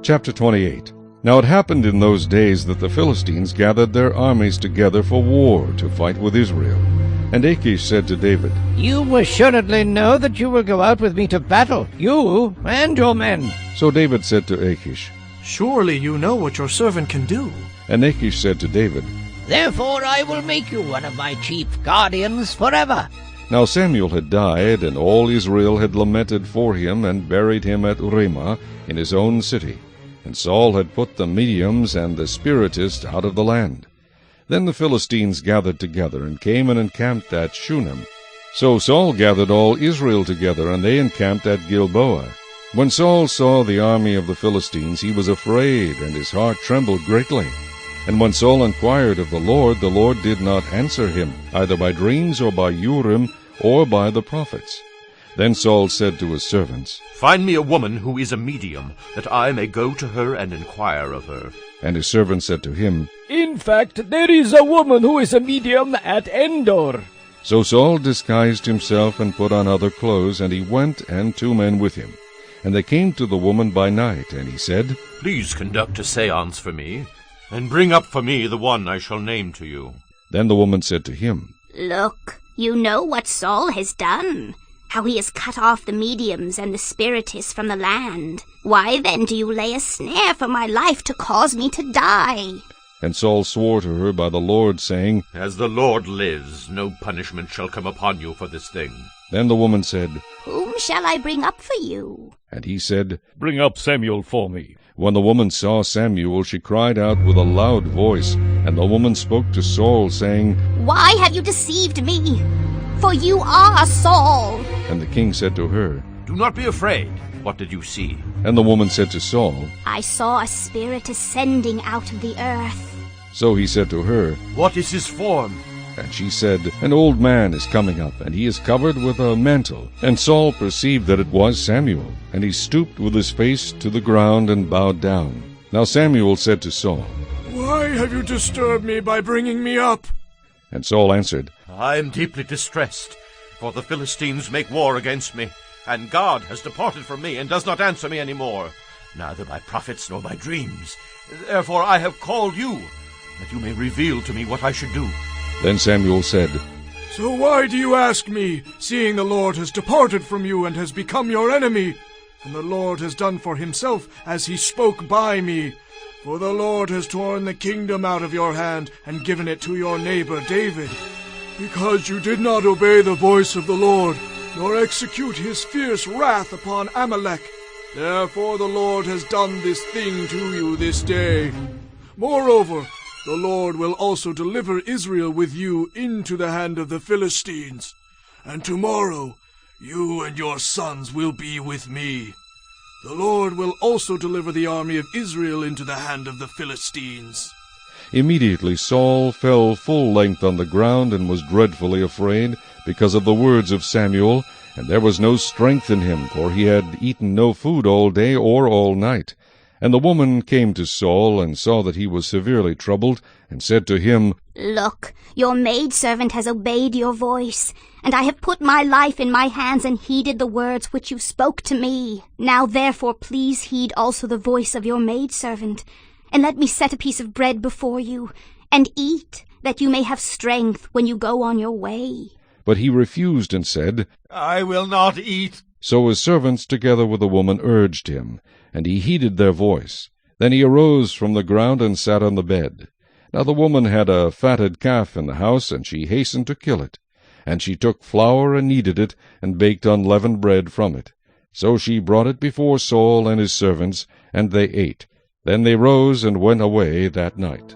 Chapter 28. Now it happened in those days that the Philistines gathered their armies together for war to fight with Israel. And Achish said to David, You assuredly know that you will go out with me to battle, you and your men. So David said to Achish, Surely you know what your servant can do. And Achish said to David, Therefore I will make you one of my chief guardians forever. Now Samuel had died, and all Israel had lamented for him, and buried him at Ramah in his own city. And Saul had put the mediums and the spiritists out of the land. Then the Philistines gathered together, and came and encamped at Shunem. So Saul gathered all Israel together, and they encamped at Gilboa. When Saul saw the army of the Philistines, he was afraid, and his heart trembled greatly. And when Saul inquired of the Lord did not answer him, either by dreams, or by Urim, or by the prophets. Then Saul said to his servants, Find me a woman who is a medium, that I may go to her and inquire of her. And his servants said to him, In fact, there is a woman who is a medium at Endor. So Saul disguised himself and put on other clothes, and he went, and 2 men with him. And they came to the woman by night, and he said, Please conduct a seance for me, and bring up for me the one I shall name to you. Then the woman said to him, Look, you know what Saul has done, how he has cut off the mediums and the spiritists from the land. Why then do you lay a snare for my life to cause me to die? And Saul swore to her by the Lord, saying, As the Lord lives, no punishment shall come upon you for this thing. Then the woman said, Whom shall I bring up for you? And he said, Bring up Samuel for me. When the woman saw Samuel, she cried out with a loud voice. And the woman spoke to Saul, saying, Why have you deceived me? For you are Saul. And the king said to her, Do not be afraid. What did you see? And the woman said to Saul, I saw a spirit ascending out of the earth. So he said to her, What is his form? And she said, An old man is coming up, and he is covered with a mantle. And Saul perceived that it was Samuel, and he stooped with his face to the ground and bowed down. Now Samuel said to Saul, Why have you disturbed me by bringing me up? And Saul answered, I am deeply distressed, for the Philistines make war against me, and God has departed from me, and does not answer me any more, neither by prophets nor by dreams. Therefore I have called you, that you may reveal to me what I should do. Then Samuel said, So why do you ask me, seeing the Lord has departed from you and has become your enemy? And the Lord has done for himself as he spoke by me. For the Lord has torn the kingdom out of your hand and given it to your neighbor David. Because you did not obey the voice of the Lord, nor execute his fierce wrath upon Amalek. Therefore the Lord has done this thing to you this day. Moreover, the Lord will also deliver Israel with you into the hand of the Philistines. And tomorrow you and your sons will be with me. The Lord will also deliver the army of Israel into the hand of the Philistines. Immediately Saul fell full length on the ground, and was dreadfully afraid, because of the words of Samuel, and there was no strength in him, for he had eaten no food all day or all night. And the woman came to Saul, and saw that he was severely troubled, and said to him, Look, your maidservant has obeyed your voice, and I have put my life in my hands and heeded the words which you spoke to me. Now therefore please heed also the voice of your maidservant, and let me set a piece of bread before you, and eat, that you may have strength when you go on your way. But he refused, and said, I will not eat. So his servants together with the woman urged him, and he heeded their voice. Then he arose from the ground, and sat on the bed. Now the woman had a fatted calf in the house, and she hastened to kill it. And she took flour, and kneaded it, and baked unleavened bread from it. So she brought it before Saul and his servants, and they ate. Then they rose and went away that night.